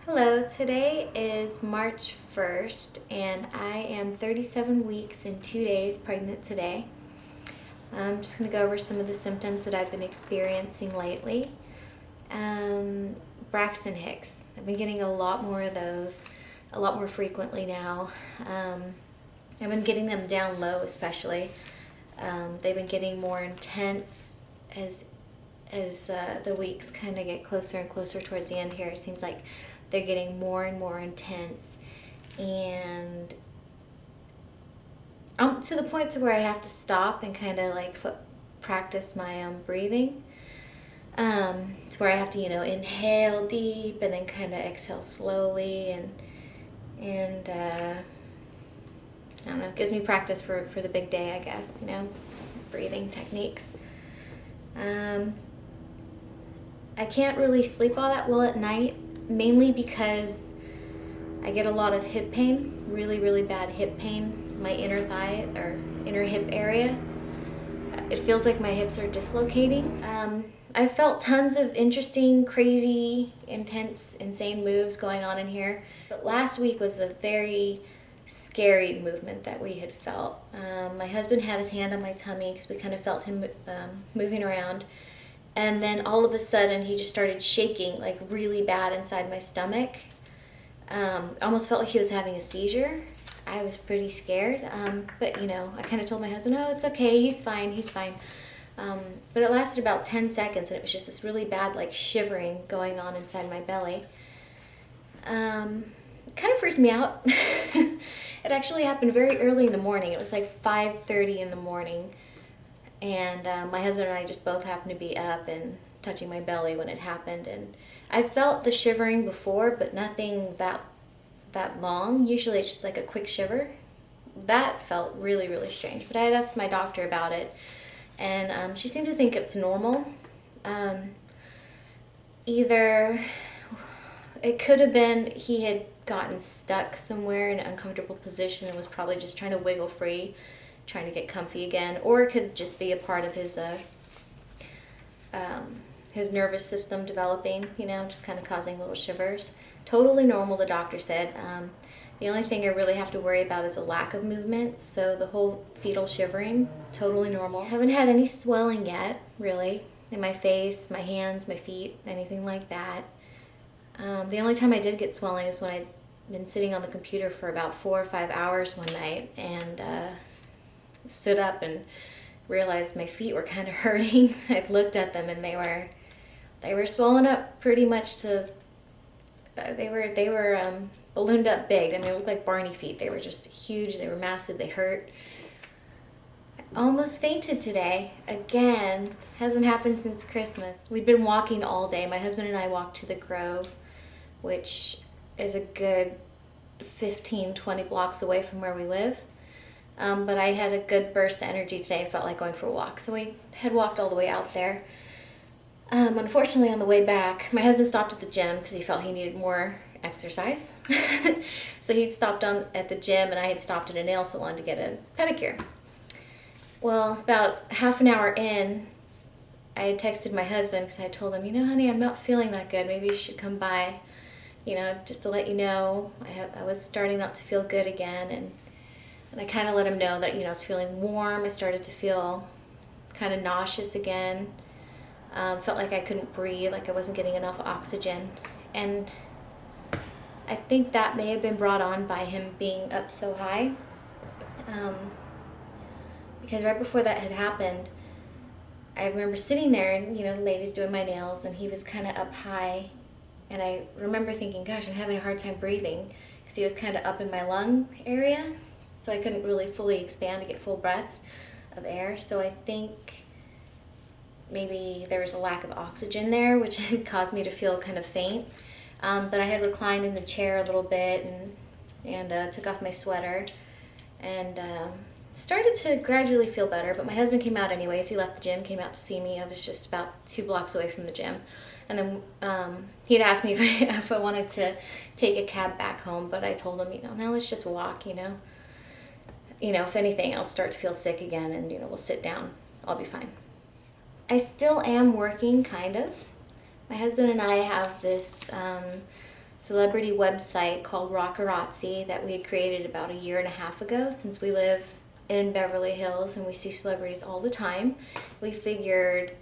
Hello, today is March 1st and I am 37 weeks and 2 days pregnant today. I'm just going to go over some of the symptoms that I've been experiencing lately. Braxton Hicks. I've been getting a lot more of those, a lot more frequently now. I've been getting them down low especially. They've been getting more intense as the weeks kind of get closer and closer towards the end here. It seems like they're getting more and more intense, and to the point to where I have to stop and kind of like practice my breathing. To where I have to, inhale deep and then kind of exhale slowly, and I don't know, it gives me practice for the big day, I guess, breathing techniques. I can't really sleep all that well at night, mainly because I get a lot of hip pain, really, really bad hip pain, my inner thigh or inner hip area. It feels like my hips are dislocating. I've felt tons of interesting, crazy, intense, insane moves going on in here. But last week was a very scary movement that we had felt. My husband had his hand on my tummy because we kind of felt him moving around. And then all of a sudden he just started shaking like really bad inside my stomach. Almost felt like he was having a seizure. I was pretty scared. But I kind of told my husband, oh, it's okay, he's fine, he's fine. But it lasted about 10 seconds and it was just this really bad like shivering going on inside my belly. It kind of freaked me out. It actually happened very early in the morning. It was like 5:30 in the morning. And my husband and I just both happened to be up and touching my belly when it happened. And I felt the shivering before, but nothing that long. Usually it's just like a quick shiver. That felt really, really strange. But I had asked my doctor about it, and she seemed to think it's normal. Either it could have been he had gotten stuck somewhere in an uncomfortable position and was probably just trying to wiggle free, trying to get comfy again, or it could just be a part of his nervous system developing, just kind of causing little shivers. Totally normal, the doctor said. The only thing I really have to worry about is a lack of movement, so the whole fetal shivering, totally normal. I haven't had any swelling yet, really, in my face, my hands, my feet, anything like that. The only time I did get swelling is when I'd been sitting on the computer for about 4 or 5 hours one night, and stood up and realized my feet were kind of hurting. I looked at them and they were swollen up pretty much to they were ballooned up big. I mean, they looked like Barney feet. They were just huge. They were massive. They hurt. I almost fainted today. Again, hasn't happened since Christmas. We'd been walking all day. My husband and I walked to the Grove, which is a good 15-20 blocks away from where we live. But I had a good burst of energy today. I felt like going for a walk. So we had walked all the way out there. Unfortunately, on the way back, my husband stopped at the gym because he felt he needed more exercise. So he'd stopped at the gym, and I had stopped at a nail salon to get a pedicure. Well, about half an hour in, I had texted my husband because I told him, honey, I'm not feeling that good. Maybe you should come by, just to let you know. I was starting not to feel good again, and I kind of let him know that, I was feeling warm. I started to feel kind of nauseous again. Felt like I couldn't breathe, like I wasn't getting enough oxygen. And I think that may have been brought on by him being up so high. Because right before that had happened, I remember sitting there and, the lady's doing my nails, and he was kind of up high. And I remember thinking, gosh, I'm having a hard time breathing, because he was kind of up in my lung area. So I couldn't really fully expand to get full breaths of air. So I think maybe there was a lack of oxygen there, which caused me to feel kind of faint. But I had reclined in the chair a little bit and took off my sweater and started to gradually feel better. But my husband came out anyways. He left the gym, came out to see me. I was just about 2 blocks away from the gym. And then he had asked me if I wanted to take a cab back home, but I told him, no, let's just walk, if anything, I'll start to feel sick again, and, we'll sit down. I'll be fine. I still am working, kind of. My husband and I have this celebrity website called Rockarazzi that we had created about a year and a half ago. Since we live in Beverly Hills and we see celebrities all the time, we figured,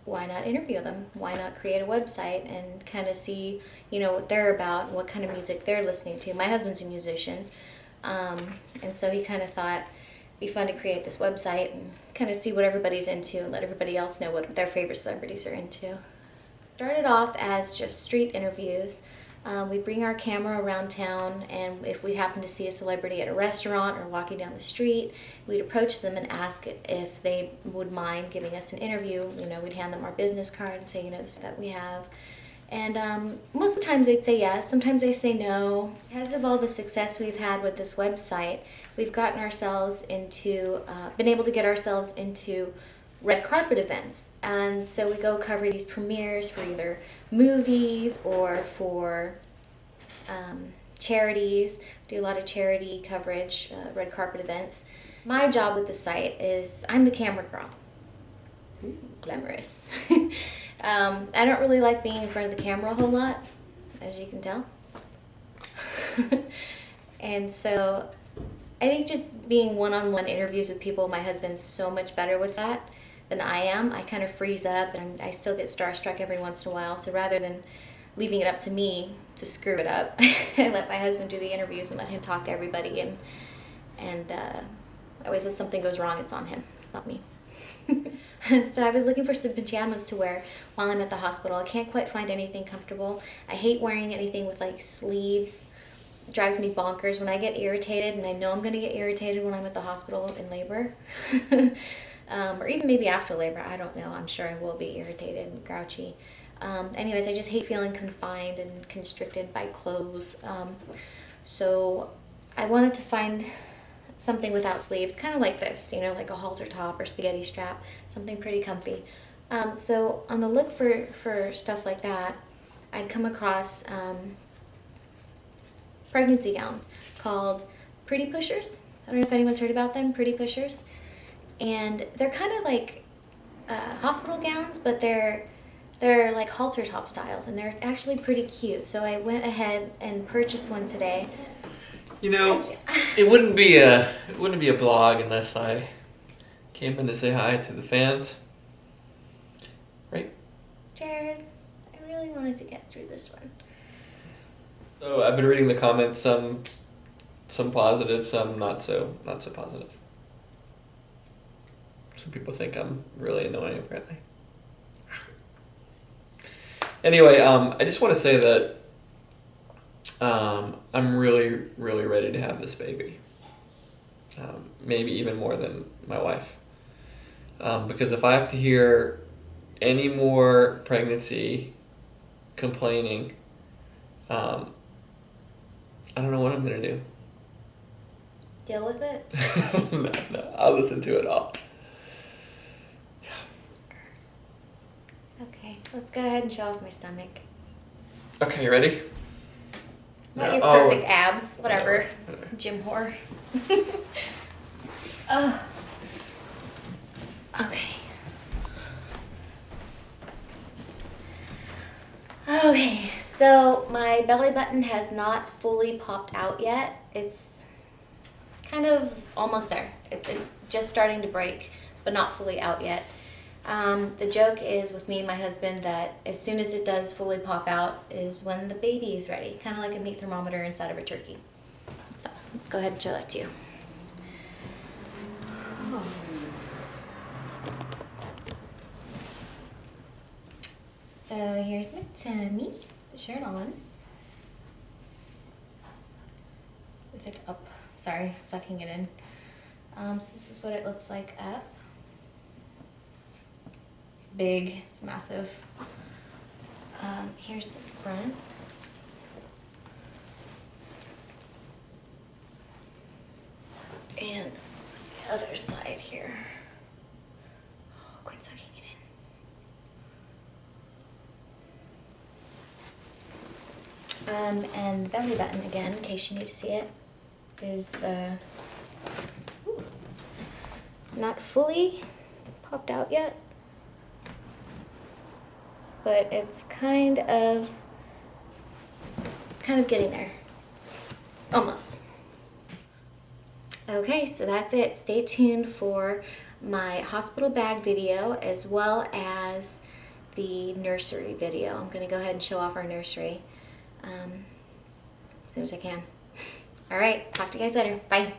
why not interview them? Why not create a website and kind of see, what they're about and what kind of music they're listening to. My husband's a musician, and so he kind of thought it'd be fun to create this website and kind of see what everybody's into and let everybody else know what their favorite celebrities are into. It started off as just street interviews. We bring our camera around town, and if we happen to see a celebrity at a restaurant or walking down the street, we'd approach them and ask if they would mind giving us an interview. We'd hand them our business card and say, this that we have. And most of the times they'd say yes, sometimes they say no. Because of all the success we've had with this website, we've gotten ourselves into, been able to get ourselves into red carpet events. And so we go cover these premieres for either movies or for charities. Do a lot of charity coverage, red carpet events. My job with the site is I'm the camera girl. Glamorous. I don't really like being in front of the camera a whole lot, as you can tell. And so I think just being one-on-one interviews with people, my husband's so much better with that than I am. I kind of freeze up, and I still get starstruck every once in a while. So rather than leaving it up to me to screw it up, I let my husband do the interviews and let him talk to everybody. And always if something goes wrong, it's on him. It's not me. So I was looking for some pajamas to wear while I'm at the hospital. I can't quite find anything comfortable. I hate wearing anything with like sleeves. It drives me bonkers when I get irritated, and I know I'm going to get irritated when I'm at the hospital in labor. Or even maybe after labor, I don't know. I'm sure I will be irritated and grouchy. Anyways, I just hate feeling confined and constricted by clothes. So I wanted to find something without sleeves, kind of like this, like a halter top or spaghetti strap, something pretty comfy. So on the look for stuff like that, I'd come across pregnancy gowns called Pretty Pushers. I don't know if anyone's heard about them, Pretty Pushers. And they're kind of like hospital gowns, but they're like halter top styles, and they're actually pretty cute. So I went ahead and purchased one today. It wouldn't be a blog unless I came in to say hi to the fans. Right? Jared, I really wanted to get through this one. So I've been reading the comments, some positive, some not so positive. Some people think I'm really annoying, apparently. Anyway, I just want to say that I'm really, really ready to have this baby. Maybe even more than my wife. Because if I have to hear any more pregnancy complaining, I don't know what I'm going to do. Deal with it? No, I'll listen to it all. Okay, let's go ahead and show off my stomach. Okay, you ready? Not your perfect abs, whatever. Gym whore. Oh. Okay. Okay, so my belly button has not fully popped out yet. It's kind of almost there. It's just starting to break, but not fully out yet. The joke is with me and my husband that as soon as it does fully pop out is when the baby is ready, kind of like a meat thermometer inside of a turkey. So let's go ahead and show that to you. Oh. So here's my tummy, the shirt on. With it up, sorry, sucking it in. So this is what it looks like up. Big, it's massive. Here's the front. And this is the other side here. Oh, quit sucking it in. And the belly button again, in case you need to see it, is not fully popped out yet. But it's kind of kind of getting there. Almost. Okay, so that's it. Stay tuned for my hospital bag video as well as the nursery video. I'm going to go ahead and show off our nursery as soon as I can. All right, talk to you guys later. Bye.